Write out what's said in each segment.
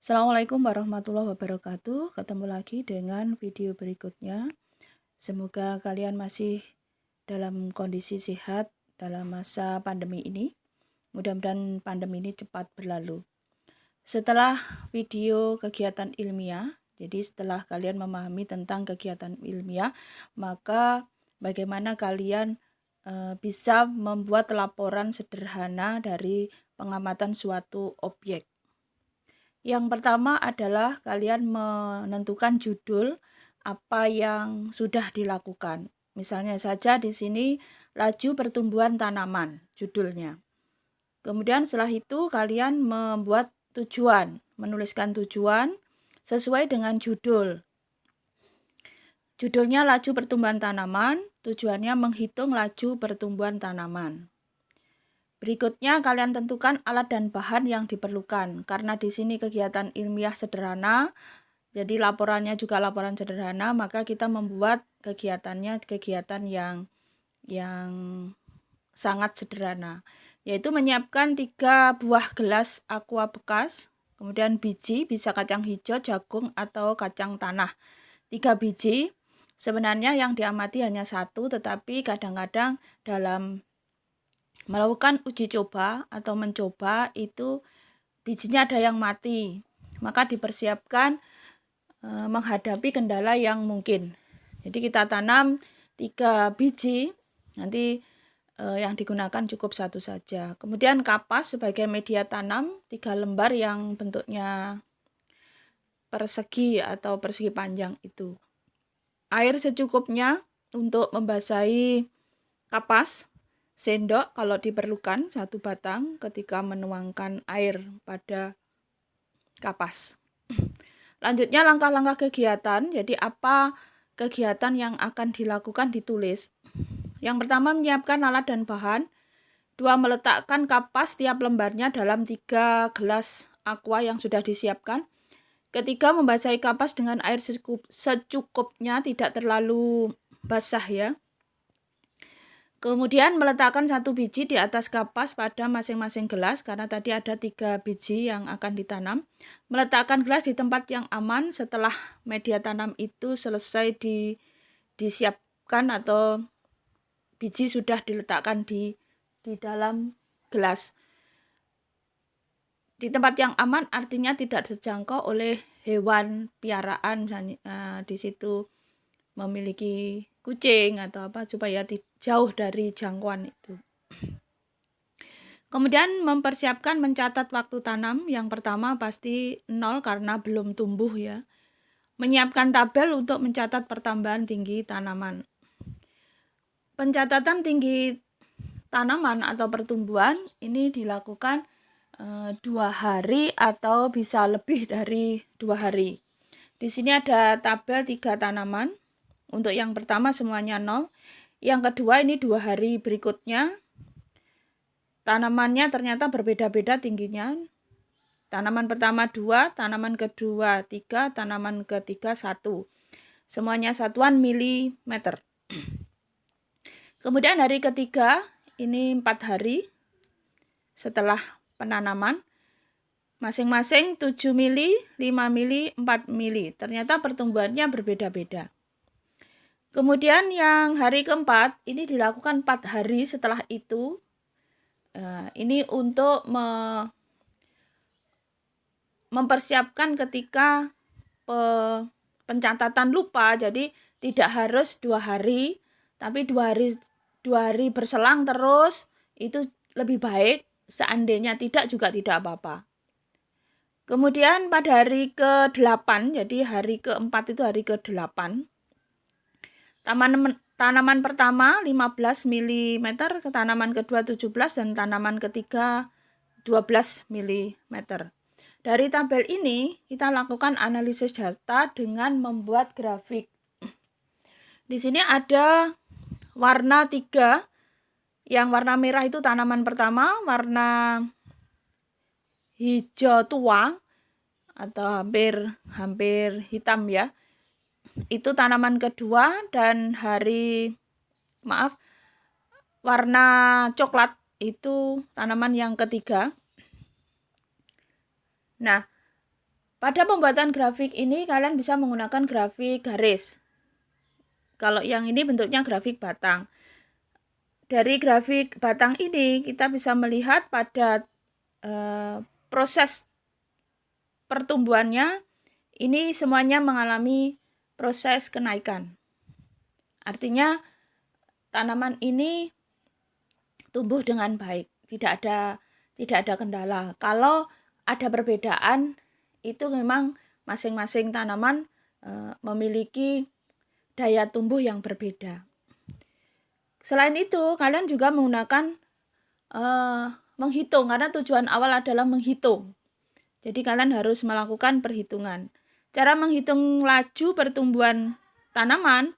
Assalamualaikum warahmatullahi wabarakatuh. Ketemu lagi dengan video berikutnya. Semoga kalian masih dalam kondisi sehat dalam masa pandemi ini. Mudah-mudahan pandemi ini cepat berlalu. Setelah video kegiatan ilmiah, jadi setelah kalian memahami tentang kegiatan ilmiah, maka bagaimana kalian bisa membuat laporan sederhana dari pengamatan suatu objek. Yang pertama adalah kalian menentukan judul apa yang sudah dilakukan. Misalnya saja di sini laju pertumbuhan tanaman judulnya. Kemudian setelah itu kalian membuat tujuan, menuliskan tujuan sesuai dengan judul. Judulnya laju pertumbuhan tanaman, tujuannya menghitung laju pertumbuhan tanaman. Berikutnya kalian tentukan alat dan bahan yang diperlukan. Karena di sini kegiatan ilmiah sederhana, jadi laporannya juga laporan sederhana, maka kita membuat kegiatannya kegiatan yang sangat sederhana, yaitu menyiapkan 3 buah gelas aqua bekas, kemudian biji, bisa kacang hijau, jagung, atau kacang tanah. 3 biji, sebenarnya yang diamati hanya 1, tetapi kadang-kadang dalam melakukan uji coba atau mencoba itu bijinya ada yang mati, maka dipersiapkan menghadapi kendala yang mungkin. Jadi kita tanam 3 biji, nanti yang digunakan cukup 1 saja. Kemudian kapas sebagai media tanam 3 lembar yang bentuknya persegi atau persegi panjang itu. Air secukupnya untuk membasahi kapas. Sendok kalau diperlukan 1 batang ketika menuangkan air pada kapas. Lanjutnya langkah-langkah kegiatan, jadi apa kegiatan yang akan dilakukan ditulis. Yang pertama menyiapkan alat dan bahan. 2 meletakkan kapas tiap lembarnya dalam 3 gelas aqua yang sudah disiapkan. Ketiga membasahi kapas dengan air secukupnya, tidak terlalu basah ya. Kemudian meletakkan 1 biji di atas kapas pada masing-masing gelas, karena tadi ada 3 biji yang akan ditanam. Meletakkan gelas di tempat yang aman setelah media tanam itu selesai disiapkan atau biji sudah diletakkan di dalam gelas. Di tempat yang aman artinya tidak terjangkau oleh hewan piaraan, di situ memiliki kucing atau apa, supaya jauh dari jangkauan itu. Kemudian mempersiapkan mencatat waktu tanam. Yang pertama pasti 0 karena belum tumbuh ya. Menyiapkan tabel untuk mencatat pertambahan tinggi tanaman. Pencatatan tinggi tanaman atau pertumbuhan ini dilakukan 2 hari atau bisa lebih dari 2 hari. Di sini ada tabel 3 tanaman. Untuk yang pertama semuanya 0. Yang kedua ini 2 hari berikutnya. Tanamannya ternyata berbeda-beda tingginya. Tanaman pertama 2, tanaman kedua 3, tanaman ketiga 1. Semuanya satuan milimeter. Kemudian hari ketiga ini 4 hari setelah penanaman. Masing-masing 7 mili, 5 mili, 4 mili. Ternyata pertumbuhannya berbeda-beda. Kemudian yang hari keempat ini dilakukan 4 hari setelah itu. Ini untuk mempersiapkan ketika pencatatan lupa. Jadi tidak harus 2 hari, tapi 2 hari berselang terus itu lebih baik. Seandainya tidak juga tidak apa-apa. Kemudian pada hari ke-8, jadi hari keempat itu hari ke-8. Tanaman pertama 15 mm, tanaman kedua 17 dan tanaman ketiga 12 mm. Dari tabel ini kita lakukan analisis data dengan membuat grafik. Di sini ada warna 3. Yang warna merah itu tanaman pertama, warna hijau tua atau hampir hitam ya, itu tanaman kedua, dan warna coklat itu tanaman yang ketiga. Nah, Pada pembuatan grafik ini kalian bisa menggunakan grafik garis. Kalau yang ini bentuknya grafik batang. Dari grafik batang ini kita bisa melihat pada proses pertumbuhannya ini semuanya mengalami proses kenaikan. Artinya tanaman ini tumbuh dengan baik, tidak ada kendala. Kalau ada perbedaan itu memang masing-masing tanaman memiliki daya tumbuh yang berbeda. Selain itu, kalian juga menggunakan menghitung, karena tujuan awal adalah menghitung. Jadi kalian harus melakukan perhitungan. Cara menghitung laju pertumbuhan tanaman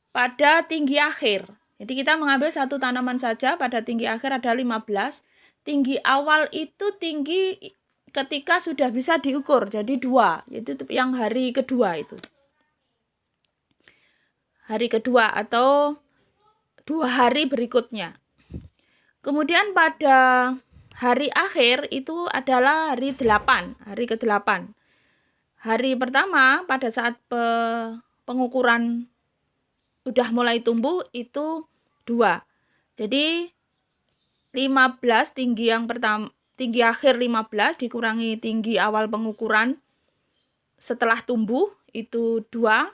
pada tinggi akhir. Jadi kita mengambil satu tanaman saja, pada tinggi akhir ada 15. Tinggi awal itu tinggi ketika sudah bisa diukur, jadi 2. Itu yang hari kedua itu. Hari kedua atau 2 hari berikutnya. Kemudian pada hari akhir itu adalah hari 8, hari ke-8. Hari pertama pada saat pengukuran udah mulai tumbuh itu 2. Jadi 15 tinggi yang pertama, tinggi akhir 15 dikurangi tinggi awal pengukuran setelah tumbuh itu 2,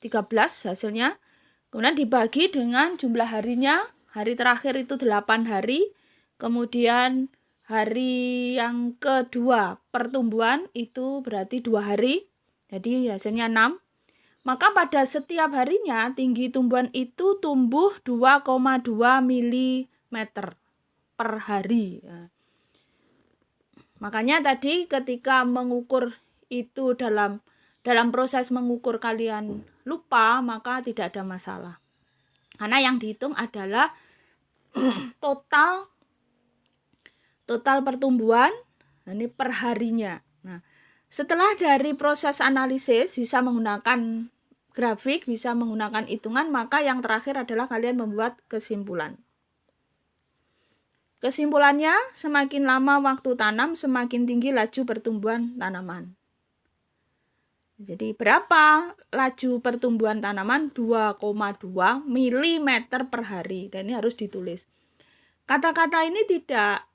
13 hasilnya. Kemudian dibagi dengan jumlah harinya, hari terakhir itu 8 hari, kemudian hari yang kedua pertumbuhan itu berarti 2 hari, jadi hasilnya 6. Maka pada setiap harinya tinggi tumbuhan itu tumbuh 2,2 mm per hari. Makanya tadi ketika mengukur itu dalam proses mengukur kalian lupa, maka tidak ada masalah. Karena yang dihitung adalah total pertumbuhan ini per harinya. Nah, setelah dari proses analisis bisa menggunakan grafik, bisa menggunakan hitungan, maka yang terakhir adalah kalian membuat kesimpulan. Kesimpulannya, semakin lama waktu tanam, semakin tinggi laju pertumbuhan tanaman. Jadi berapa laju pertumbuhan tanaman? 2,2 mm per hari. Dan ini harus ditulis. Kata-kata ini tidak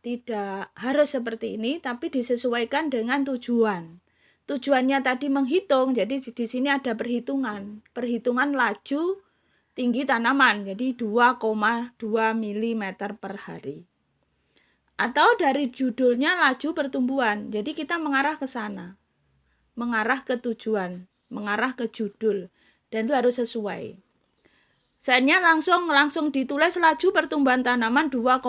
harus seperti ini, tapi disesuaikan dengan tujuan. Tujuannya tadi menghitung, jadi di sini ada perhitungan. Perhitungan laju tinggi tanaman, jadi 2,2 mm per hari. Atau dari judulnya laju pertumbuhan, jadi kita mengarah ke sana. Mengarah ke tujuan, mengarah ke judul, dan itu harus sesuai. Seandainya langsung ditulis laju pertumbuhan tanaman 2,2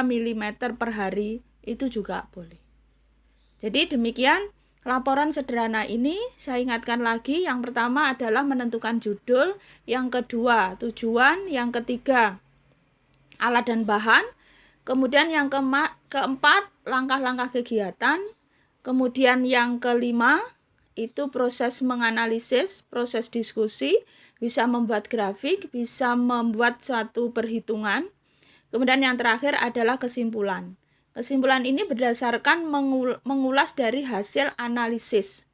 mm per hari, itu juga boleh. Jadi demikian laporan sederhana ini. Saya ingatkan lagi, yang pertama adalah menentukan judul, yang kedua tujuan, yang ketiga alat dan bahan, kemudian yang keempat langkah-langkah kegiatan, kemudian yang kelima itu proses menganalisis, proses diskusi, bisa membuat grafik, bisa membuat suatu perhitungan. Kemudian yang terakhir adalah kesimpulan. Kesimpulan ini berdasarkan mengulas dari hasil analisis.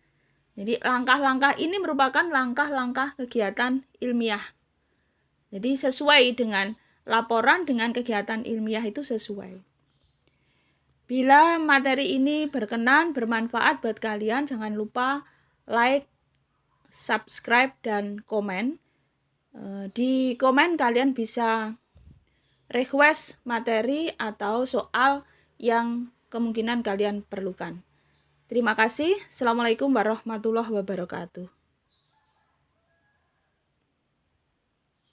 Jadi langkah-langkah ini merupakan langkah-langkah kegiatan ilmiah. Jadi sesuai dengan laporan, dengan kegiatan ilmiah itu sesuai. Bila materi ini berkenan, bermanfaat buat kalian, jangan lupa like, subscribe, dan komen. Di komen kalian bisa request materi atau soal yang kemungkinan kalian perlukan. Terima kasih. Assalamualaikum warahmatullahi wabarakatuh.